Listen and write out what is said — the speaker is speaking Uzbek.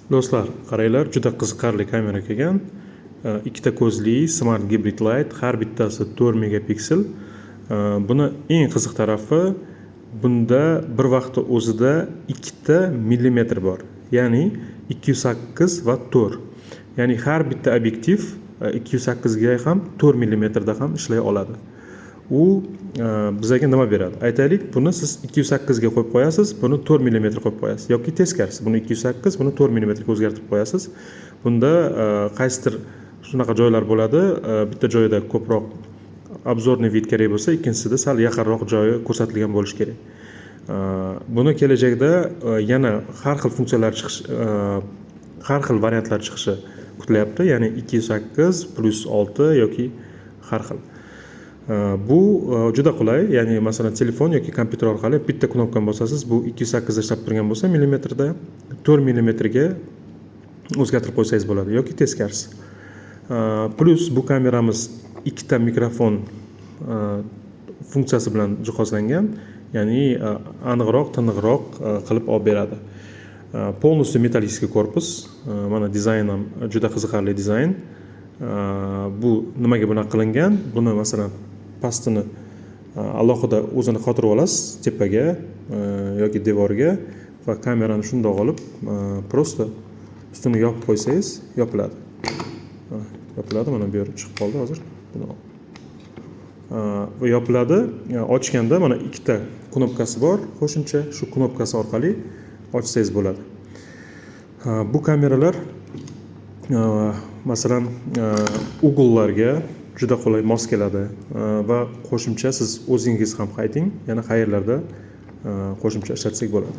Do'stlar, qaranglar, juda qiziqarli kamera kelgan. Ikkita ko'zli Smart Hybrid Light, har bittasi 4 megapiksel. Buni eng qiziq tarafi, bunda bir vaqtda o'zida 2 millimetr bor. Ya'ni 208 va 4. Ya'ni har bitta obyektiv 208 ga ham 4 millimetrda ham ishlay oladi. U bizga nima beradi? Aytaylik, buni siz 208 ga qo'yib qo'yasiz, buni 4 mm qo'yib qo'yasiz yoki teskarisi. Buni 208, buni 4 mm ga o'zgartirib qo'yasiz. Bunda qaysidir shunaqa joylar bo'ladi, bitta joyda ko'proq obzorniy vid kerak bo'lsa, ikkinchisida sal yaqinroq joyi ko'rsatilgan bo'lishi kerak. Buni kelajakda yana har xil funksiyalar chiqish, har xil variantlar chiqishi kutilyapti. Ya'ni 208 plus 6 yoki har xil. Bu juda qulay, ya'ni masalan telefon yoki kompyuter orqali bitta knopkani bosasiz, bu 208 da ishlab turgan bo'lsa, millimetrda 4 millimetrga o'zgartirib qo'ysangiz bo'ladi yoki teskarisi. Plus bu kameramiz ikkita mikrofon funksiyasi bilan jihozlangan, ya'ni aniqroq, tiniqroq qilib olib beradi. Полностью металлический korpus. Mana dizayn ham juda qiziqarli dizayn. Bu nimaga bunaqa qilingan? Buni masalan pastini alohida o'zini qotirib olasiz tepaga yoki devorga va kamerani shundoq olib prosta ustini yopib qo'ysangiz yopiladi. Yopiladi, mana bu yerga chiqib qoldi hozir. Buni va yopiladi. Ochganda mana ikkita knopkasi bor, qo'shimcha shu knopkasi orqali ochsangiz bo'ladi. Bu kameralar masalan uggullarga juda qulay mos keladi va qo'shimcha siz o'zingiz ham qayting, yana qayerlarda qo'shimcha ishlatsak bo'ladi.